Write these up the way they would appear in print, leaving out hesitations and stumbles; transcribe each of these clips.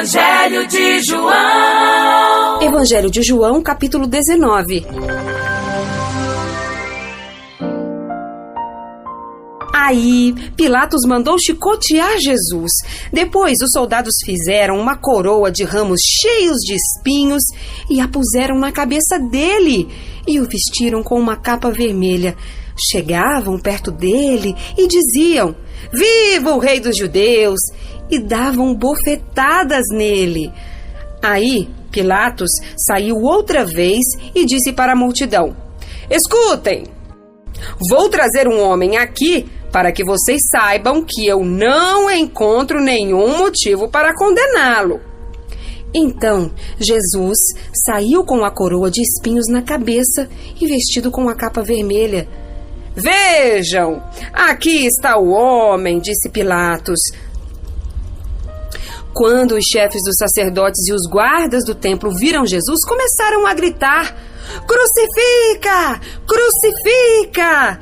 Evangelho de João. Evangelho de João, capítulo 19. Aí, Pilatos mandou chicotear Jesus. Depois, os soldados fizeram uma coroa de ramos cheios de espinhos e a puseram na cabeça dele e o vestiram com uma capa vermelha. Chegavam perto dele e diziam: "Viva o Rei dos Judeus!" e davam bofetadas nele. Aí, Pilatos saiu outra vez e disse para a multidão: "Escutem! Vou trazer um homem aqui para que vocês saibam que eu não encontro nenhum motivo para condená-lo." Então, Jesus saiu com a coroa de espinhos na cabeça e vestido com a capa vermelha. "Vejam, aqui está o homem", disse Pilatos. Quando os chefes dos sacerdotes e os guardas do templo viram Jesus, começaram a gritar: "Crucifica! Crucifica!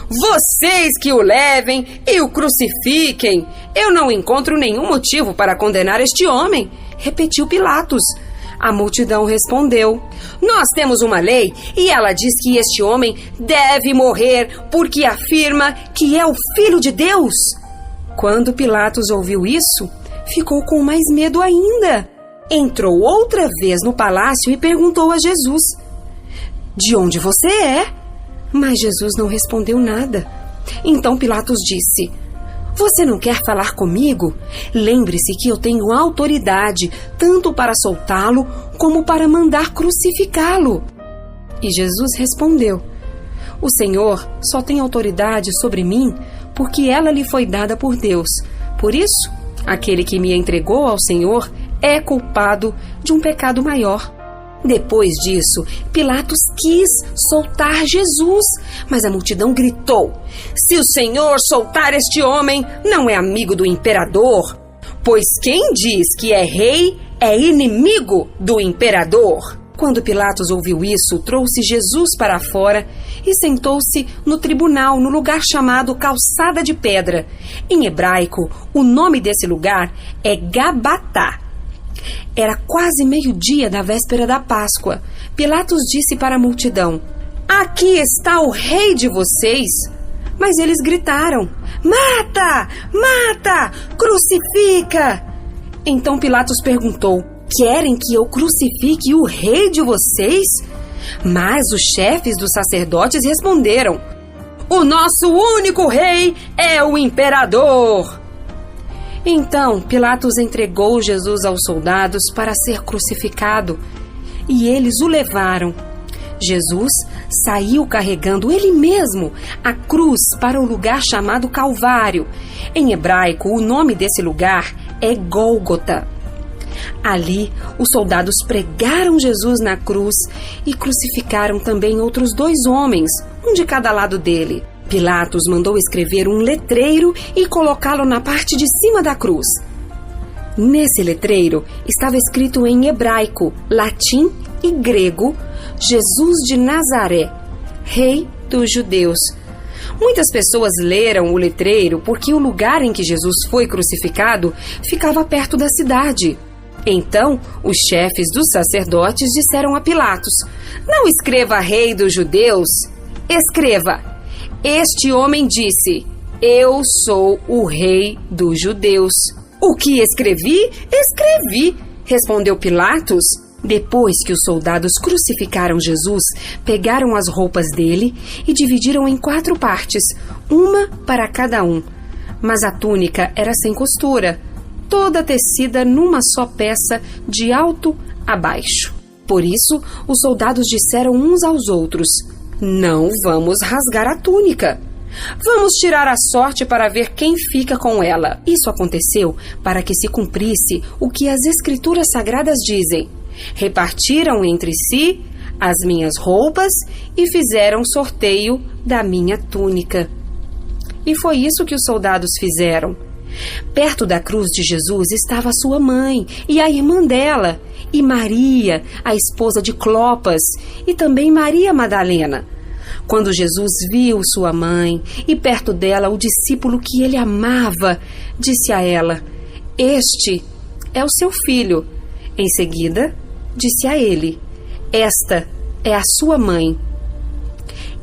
Vocês que o levem e o crucifiquem! Eu não encontro nenhum motivo para condenar este homem", repetiu Pilatos. A multidão respondeu: "Nós temos uma lei e ela diz que este homem deve morrer porque afirma que é o Filho de Deus." Quando Pilatos ouviu isso, ficou com mais medo ainda. Entrou outra vez no palácio e perguntou a Jesus: "De onde você é?" Mas Jesus não respondeu nada. Então Pilatos disse: "Você não quer falar comigo? Lembre-se que eu tenho autoridade tanto para soltá-lo como para mandar crucificá-lo." E Jesus respondeu: "O Senhor só tem autoridade sobre mim porque ela lhe foi dada por Deus. Por isso, aquele que me entregou ao Senhor é culpado de um pecado maior." Depois disso, Pilatos quis soltar Jesus, mas a multidão gritou: "Se o Senhor soltar este homem, não é amigo do imperador, pois quem diz que é rei é inimigo do imperador." Quando Pilatos ouviu isso, trouxe Jesus para fora e sentou-se no tribunal, no lugar chamado Calçada de Pedra. Em hebraico, o nome desse lugar é Gabatá. Era quase meio-dia da véspera da Páscoa. Pilatos disse para a multidão: "Aqui está o rei de vocês." Mas eles gritaram: "Mata! Mata! Crucifica!" Então Pilatos perguntou: "Querem que eu crucifique o rei de vocês?" Mas os chefes dos sacerdotes responderam: "O nosso único rei é o imperador." Então Pilatos entregou Jesus aos soldados para ser crucificado, e eles o levaram. Jesus saiu carregando ele mesmo a cruz para o lugar chamado Calvário. Em hebraico, o nome desse lugar é Gólgota. Ali, os soldados pregaram Jesus na cruz e crucificaram também outros 2 homens, um de cada lado dele. Pilatos mandou escrever um letreiro e colocá-lo na parte de cima da cruz. Nesse letreiro estava escrito em hebraico, latim e grego: "Jesus de Nazaré, Rei dos Judeus." Muitas pessoas leram o letreiro porque o lugar em que Jesus foi crucificado ficava perto da cidade. Então, os chefes dos sacerdotes disseram a Pilatos: "Não escreva Rei dos Judeus, escreva: Este homem disse: eu sou o Rei dos Judeus." "O que escrevi, escrevi", respondeu Pilatos. Depois que os soldados crucificaram Jesus, pegaram as roupas dele e dividiram em 4 partes, uma para cada um. Mas a túnica era sem costura, toda tecida numa só peça de alto a baixo. Por isso, os soldados disseram uns aos outros: "Não vamos rasgar a túnica. Vamos tirar a sorte para ver quem fica com ela." Isso aconteceu para que se cumprisse o que as Escrituras Sagradas dizem: "Repartiram entre si as minhas roupas e fizeram sorteio da minha túnica." E foi isso que os soldados fizeram. Perto da cruz de Jesus estava sua mãe e a irmã dela, e Maria, a esposa de Clopas, e também Maria Madalena. Quando Jesus viu sua mãe e perto dela o discípulo que ele amava, disse a ela: "Este é o seu filho. Em seguida, disse a ele: esta é a sua mãe.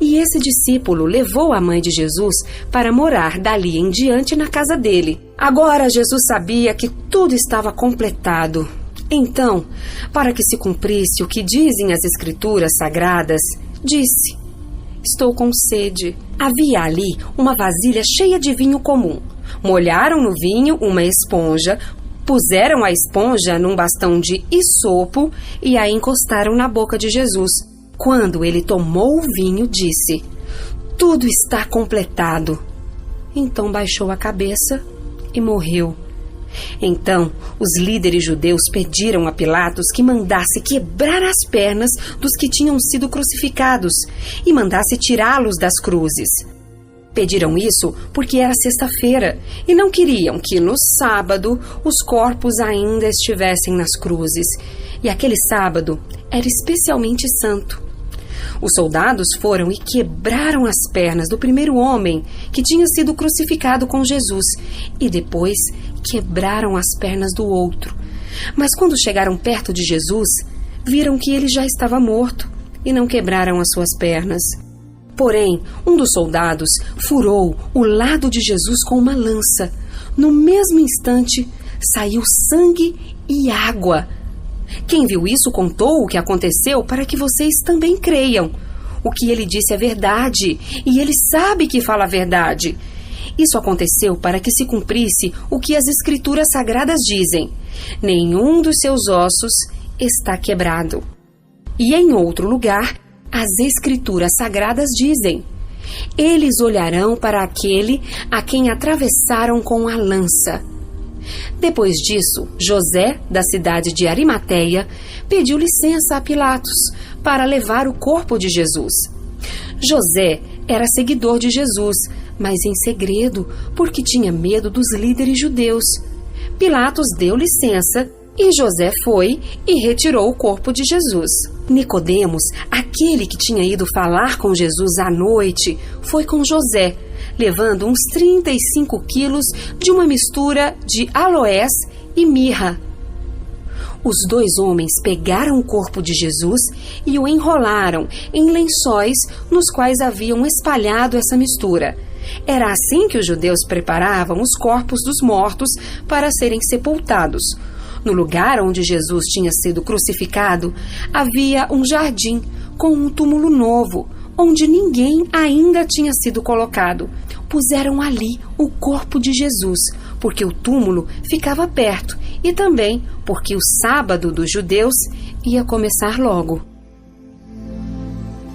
E esse discípulo levou a mãe de Jesus para morar dali em diante na casa dele. Agora Jesus sabia que tudo estava completado. Então, para que se cumprisse o que dizem as Escrituras Sagradas, disse: estou com sede. Havia ali uma vasilha cheia de vinho comum. Molharam no vinho uma esponja, puseram a esponja num bastão de isopo e a encostaram na boca de Jesus. Quando ele tomou o vinho, disse: tudo está completado. Então baixou a cabeça e morreu. Então, os líderes judeus pediram a Pilatos que mandasse quebrar as pernas dos que tinham sido crucificados e mandasse tirá-los das cruzes. Pediram isso porque era sexta-feira e não queriam que no sábado os corpos ainda estivessem nas cruzes. E aquele sábado era especialmente santo. Os soldados foram e quebraram as pernas do primeiro homem que tinha sido crucificado com Jesus e depois quebraram as pernas do outro. Mas quando chegaram perto de Jesus, viram que ele já estava morto e não quebraram as suas pernas. Porém, um dos soldados furou o lado de Jesus com uma lança. No mesmo instante, saiu sangue e água. Quem viu isso contou o que aconteceu para que vocês também creiam. O que ele disse é verdade, e ele sabe que fala a verdade. Isso aconteceu para que se cumprisse o que as Escrituras Sagradas dizem: nenhum dos seus ossos está quebrado. E em outro lugar, as Escrituras Sagradas dizem: eles olharão para aquele a quem atravessaram com a lança. Depois disso, José, da cidade de Arimateia, pediu licença a Pilatos para levar o corpo de Jesus. José era seguidor de Jesus, mas em segredo, porque tinha medo dos líderes judeus. Pilatos deu licença e José foi e retirou o corpo de Jesus. Nicodemos, aquele que tinha ido falar com Jesus à noite, foi com José, levando uns 35 quilos de uma mistura de aloés e mirra. Os dois homens pegaram o corpo de Jesus e o enrolaram em lençóis nos quais haviam espalhado essa mistura. Era assim que os judeus preparavam os corpos dos mortos para serem sepultados. No lugar onde Jesus tinha sido crucificado, havia um jardim com um túmulo novo, onde ninguém ainda tinha sido colocado. Puseram ali o corpo de Jesus, porque o túmulo ficava perto e também porque o sábado dos judeus ia começar logo.